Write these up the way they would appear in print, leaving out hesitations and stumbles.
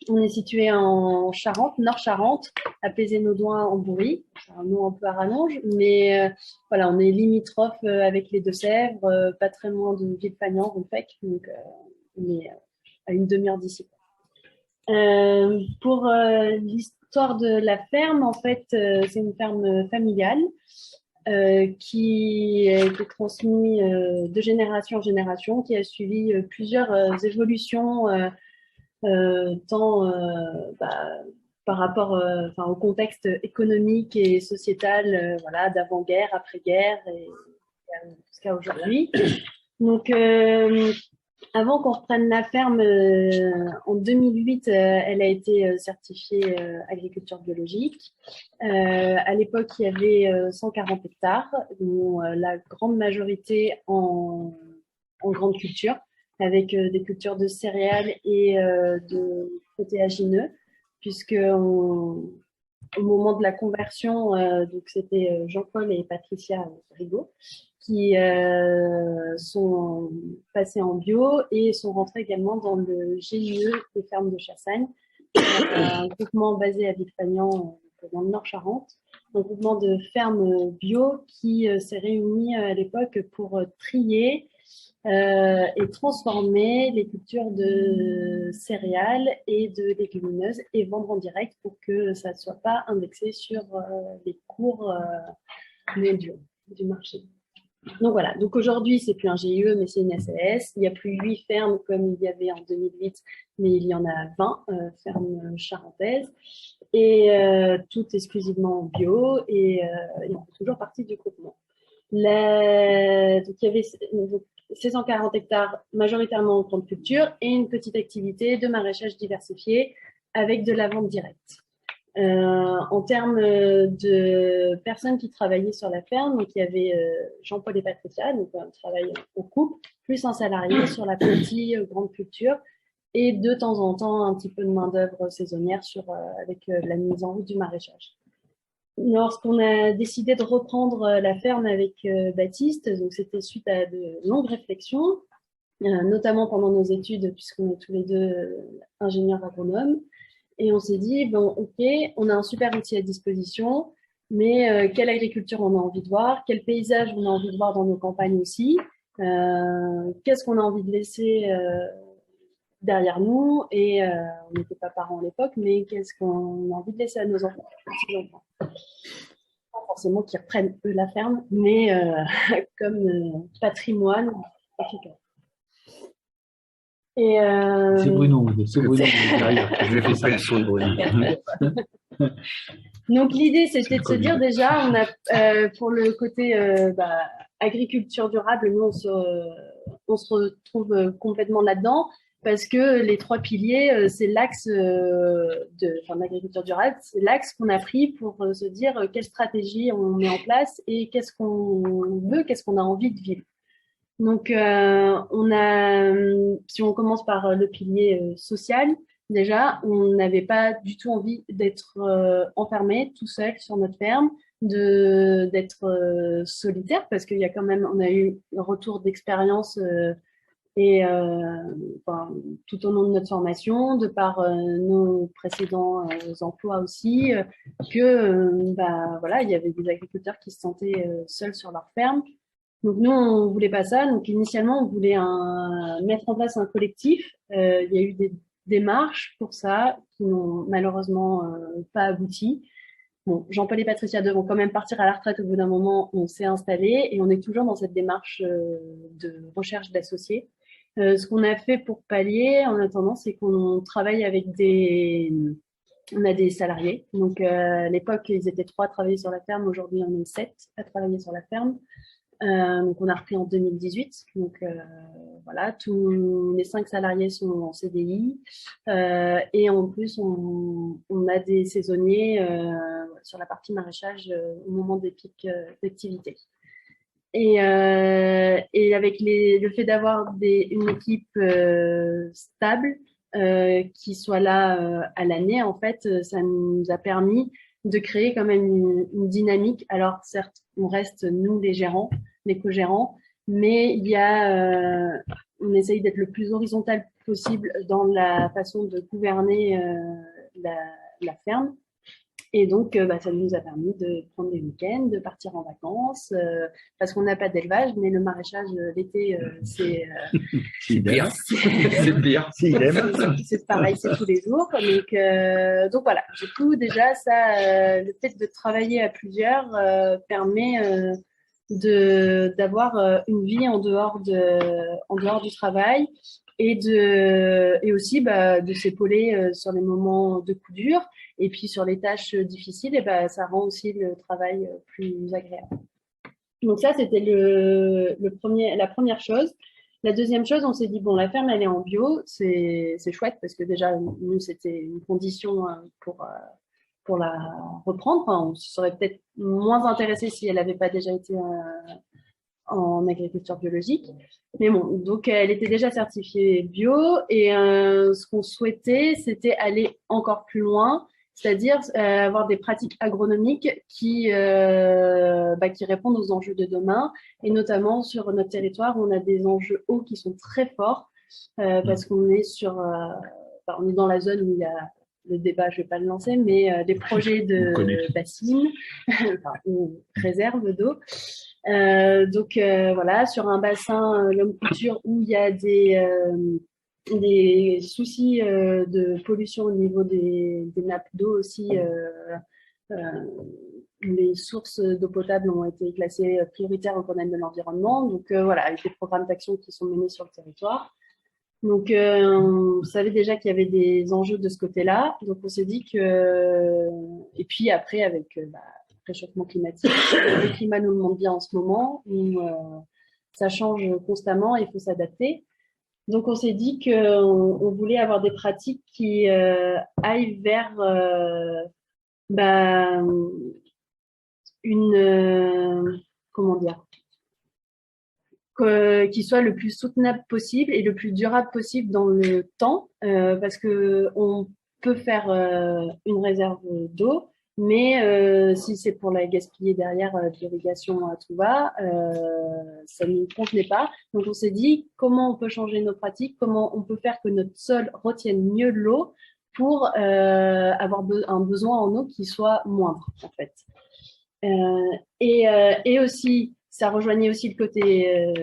On est situé en Charente, Nord-Charente, à Pézénaudoin en Boury. C'est un nom un peu à rallonge, mais voilà, on est limitrophe avec les Deux-Sèvres, pas très loin de Villefagnan, Ruffec, donc on est à une demi-heure d'ici. Pour l'histoire de la ferme, en fait, c'est une ferme familiale qui a été transmise de génération en génération, qui a suivi plusieurs évolutions tant bah, par rapport enfin, au contexte économique et sociétal voilà, d'avant-guerre, après-guerre et jusqu'à aujourd'hui. Donc, avant qu'on reprenne la ferme, en 2008, elle a été certifiée agriculture biologique. À l'époque, il y avait 140 hectares, dont la grande majorité en grande culture, avec des cultures de céréales et de protéagineux, puisque au moment de la conversion, donc c'était Jean-Paul et Patricia Rigaud, qui sont passés en bio et sont rentrés également dans le GIE des fermes de Chassagne, un groupement basé à Villefagnan, dans le Nord-Charente, un groupement de fermes bio qui s'est réuni à l'époque pour trier et transformer les cultures de céréales et de légumineuses et vendre en direct pour que ça ne soit pas indexé sur les cours mondiaux du marché. Donc voilà, donc aujourd'hui, c'est plus un GIE, mais c'est une SAS. Il n'y a plus 8 fermes comme il y avait en 2008, mais il y en a 20 fermes charentaises, et toutes exclusivement bio, et on fait toujours partie du groupement. Donc, il y avait donc, 640 hectares majoritairement en grande culture et une petite activité de maraîchage diversifié avec de la vente directe. En termes de personnes qui travaillaient sur la ferme, donc il y avait Jean-Paul et Patricia, donc un travail en couple, plus un salarié sur la petite grande culture, et de temps en temps un petit peu de main-d'œuvre saisonnière avec la mise en route du maraîchage. Lorsqu'on a décidé de reprendre la ferme avec Baptiste, donc c'était suite à de longues réflexions, notamment pendant nos études, puisqu'on est tous les deux ingénieurs agronomes. Et on s'est dit, bon, ok, on a un super outil à disposition, mais quelle agriculture on a envie de voir, quel paysage on a envie de voir dans nos campagnes aussi, qu'est-ce qu'on a envie de laisser derrière nous, et on n'était pas parents à l'époque, mais qu'est-ce qu'on a envie de laisser à nos enfants, pas forcément qu'ils reprennent eux la ferme, mais comme patrimoine efficace. Et c'est Bruno derrière. Je lui fais ça le son de Bruno. Donc l'idée, c'était de se dire déjà, on a pour le côté agriculture durable, nous on se retrouve complètement là-dedans parce que les 3 piliers, c'est l'axe de l'agriculture durable, c'est l'axe qu'on a pris pour se dire quelle stratégie on met en place et qu'est-ce qu'on veut, qu'est-ce qu'on a envie de vivre. Donc, si on commence par le pilier social, déjà, on n'avait pas du tout envie d'être enfermé tout seul sur notre ferme, d'être solitaire, parce qu'il y a quand même, on a eu un retour d'expérience et enfin, tout au long de notre formation, de par nos précédents emplois aussi, que voilà, il y avait des agriculteurs qui se sentaient seuls sur leur ferme. Donc nous, on voulait pas ça. Donc initialement, on voulait mettre en place un collectif. Il y a eu des démarches pour ça qui n'ont malheureusement pas abouti. Bon, Jean-Paul et Patricia devront quand même partir à la retraite au bout d'un moment. On s'est installé et on est toujours dans cette démarche de recherche d'associés. Ce qu'on a fait pour pallier, en attendant, c'est qu'on travaille avec on a des salariés. Donc à l'époque, ils étaient 3 à travailler sur la ferme. Aujourd'hui, on est 7 à travailler sur la ferme. Donc on a repris en 2018. Donc voilà, tous les 5 salariés sont en CDI et en plus on a des saisonniers sur la partie maraîchage au moment des pics d'activité. Et avec le fait d'avoir une équipe stable qui soit là à l'année, en fait, ça nous a permis de créer quand même une dynamique. Alors certes, on reste nous les gérants, les co-gérants, mais on essaye d'être le plus horizontal possible dans la façon de gouverner la ferme. Et donc, ça nous a permis de prendre des week-ends, de partir en vacances, parce qu'on n'a pas d'élevage, mais le maraîchage l'été, c'est pire. C'est pire. C'est pareil, c'est tous les jours. Donc voilà, du coup, déjà, ça, le fait de travailler à plusieurs permet d'avoir une vie en dehors du travail et aussi de s'épauler sur les moments de coup dur. Et puis sur les tâches difficiles, ça rend aussi le travail plus agréable. Donc ça, c'était la première chose. La deuxième chose, on s'est dit, bon, la ferme, elle est en bio, c'est chouette parce que déjà, nous, c'était une condition pour la reprendre. Enfin, on se serait peut-être moins intéressé si elle n'avait pas déjà été en agriculture biologique. Mais bon, donc elle était déjà certifiée bio et ce qu'on souhaitait, c'était aller encore plus loin, c'est-à-dire avoir des pratiques agronomiques qui répondent aux enjeux de demain, et notamment sur notre territoire où on a des enjeux eau qui sont très forts parce qu'on est on est dans la zone où il y a le débat, je ne vais pas le lancer, mais des projets de bassines ou réserves d'eau. Voilà, sur un bassin L'Homme Couture où il y a des soucis de pollution au niveau des nappes d'eau aussi. Les sources d'eau potable ont été classées prioritaires au Grenelle de l'environnement. Donc voilà, avec des programmes d'action qui sont menés sur le territoire. Donc on savait déjà qu'il y avait des enjeux de ce côté-là. Donc on s'est dit que et puis après avec réchauffement climatique, le climat nous le montre bien en ce moment, où ça change constamment et il faut s'adapter. Donc on s'est dit qu'on voulait avoir des pratiques qui aillent vers comment dire, qui soit le plus soutenable possible et le plus durable possible dans le temps, parce que on peut faire une réserve d'eau, mais si c'est pour la gaspiller derrière l'irrigation à tout va, ça ne nous convenait pas. Donc on s'est dit comment on peut changer nos pratiques, comment on peut faire que notre sol retienne mieux l'eau pour avoir un besoin en eau qui soit moindre en fait. Et aussi, ça rejoignait aussi le côté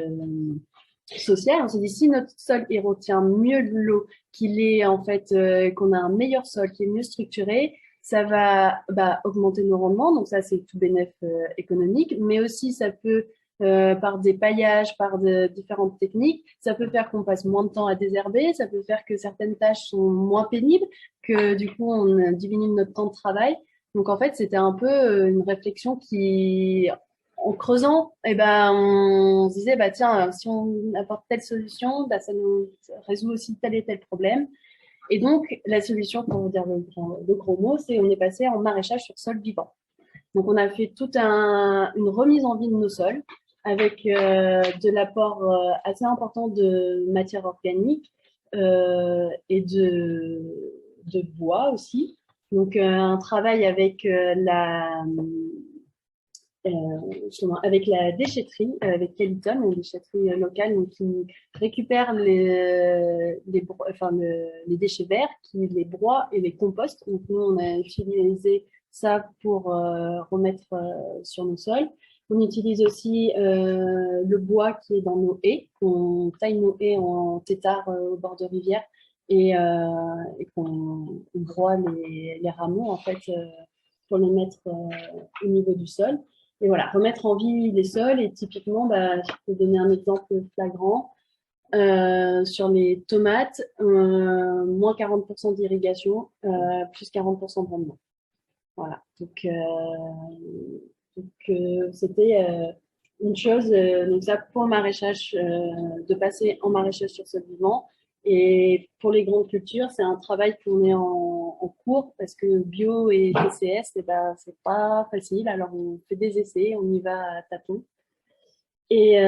social. On s'est dit, si notre sol il retient mieux l'eau, qu'il est en fait, qu'on a un meilleur sol, qui est mieux structuré, ça va augmenter nos rendements. Donc ça, c'est tout bénéf économique, mais aussi ça peut, par des paillages, par différentes techniques, ça peut faire qu'on passe moins de temps à désherber, ça peut faire que certaines tâches sont moins pénibles, que du coup, on diminue notre temps de travail. Donc, en fait, c'était un peu une réflexion qui, en creusant, on se disait, tiens, si on apporte telle solution, ça nous résout aussi tel et tel problème. Et donc, la solution, pour vous dire le gros mot, c'est on est passé en maraîchage sur sol vivant. Donc, on a fait toute une remise en vie de nos sols avec de l'apport assez important de matière organique et de bois aussi. Donc, un travail avec avec la déchetterie, avec Caliton, une déchetterie locale donc, qui récupère les déchets verts, qui les broie et les composte. Donc, nous, on a utilisé ça pour remettre sur nos sols. On utilise aussi le bois qui est dans nos haies. On taille nos haies en tétard au bord de rivière et qu'on broie les rameaux en fait pour les mettre au niveau du sol. Et voilà, remettre en vie les sols. Et typiquement, je peux donner un exemple flagrant. Sur les tomates, moins 40% d'irrigation, plus 40% de rendement. Voilà, donc c'était une chose, donc ça pour le maraîchage, de passer en maraîchage sur sol vivant. Et pour les grandes cultures, c'est un travail qu'on est en cours parce que bio et TCS, c'est pas facile. Alors on fait des essais, on y va à tâtons. Et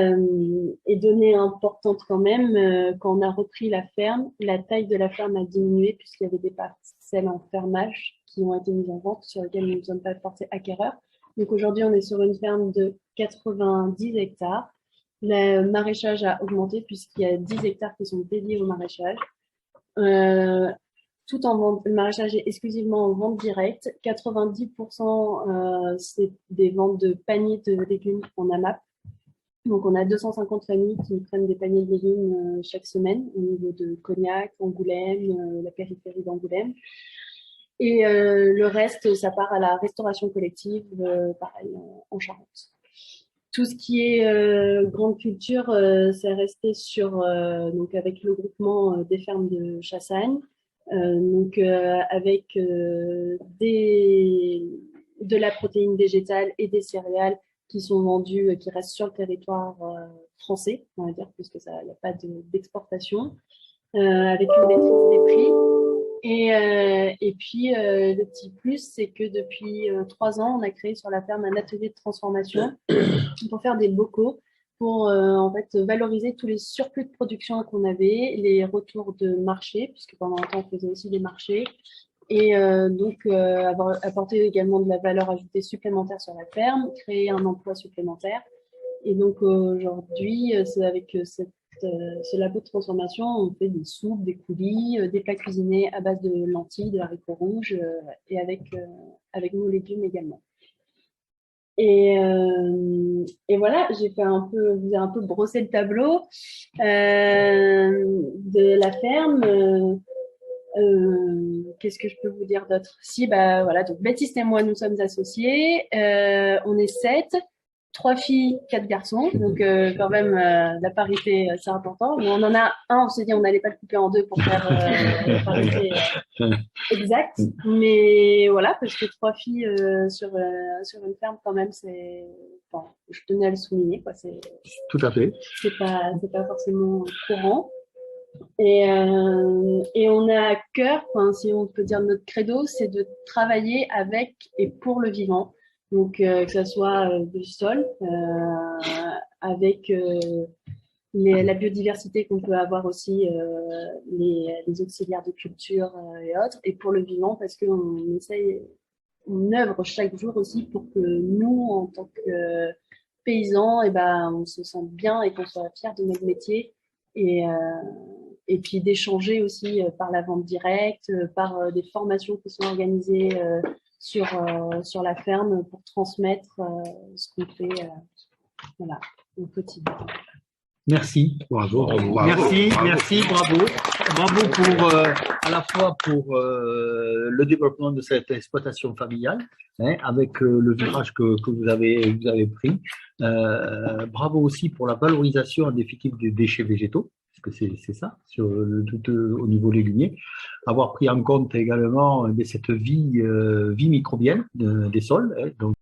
donnée importante quand même, quand on a repris la ferme, la taille de la ferme a diminué puisqu'il y avait des parcelles en fermage qui ont été mises en vente sur lesquelles nous ne sommes pas portés acquéreurs. Donc aujourd'hui, on est sur une ferme de 90 hectares. Le maraîchage a augmenté puisqu'il y a 10 hectares qui sont dédiés au maraîchage. tout en vente. Le maraîchage est exclusivement en vente directe. 90%, c'est des ventes de paniers de légumes en AMAP. Donc, on a 250 familles qui prennent des paniers de légumes chaque semaine au niveau de Cognac, Angoulême, la périphérie d'Angoulême. Et le reste, ça part à la restauration collective, pareil, en Charente. Tout ce qui est grande culture, c'est resté sur, donc avec le groupement des fermes de Chassagne, avec de la protéine végétale et des céréales qui sont vendus, qui restent sur le territoire français, on va dire, puisque il n'y a pas d'exportation, avec une maîtrise des prix. Et puis, le petit plus, c'est que depuis 3 ans, on a créé sur la ferme un atelier de transformation pour faire des bocaux, pour en fait valoriser tous les surplus de production qu'on avait, les retours de marché, puisque pendant un temps, on faisait aussi des marchés, et apporter également de la valeur ajoutée supplémentaire sur la ferme, créer un emploi supplémentaire. Et donc aujourd'hui, c'est avec ce labo de transformation, on fait des soupes, des coulis, des plats cuisinés à base de lentilles, de haricots rouges et avec nos légumes également. Et voilà, vous ai un peu brossé le tableau de la ferme. Qu'est-ce que je peux vous dire d'autre? Si, bah voilà, donc Baptiste et moi, nous sommes associés. On est 7. 3 filles, 4 garçons, donc quand même la parité c'est important. Mais on en a un, on s'est dit on n'allait pas le couper en deux pour faire la parité exacte, mais voilà, parce que 3 filles sur une ferme quand même, c'est, enfin, je tenais à le souligner, quoi. C'est tout à fait. C'est pas forcément courant. Et on a à cœur, enfin, si on peut dire notre credo, c'est de travailler avec et pour le vivant. Donc, que ce soit du sol, avec la biodiversité qu'on peut avoir aussi, les auxiliaires de culture et autres, et pour le vivant, parce qu'on on œuvre chaque jour aussi pour que nous, en tant que paysans, on se sente bien et qu'on soit fiers de notre métier. Et puis d'échanger aussi par la vente directe, par des formations qui sont organisées sur la ferme pour transmettre ce qu'on fait voilà, au quotidien. Merci. Bravo. Merci, bravo. Bravo pour, à la fois pour le développement de cette exploitation familiale, hein, avec le virage que vous avez pris. Bravo aussi pour la valorisation en définitive des déchets végétaux, parce que c'est ça, tout au niveau légumier. Avoir pris en compte également cette vie microbienne des sols, hein, donc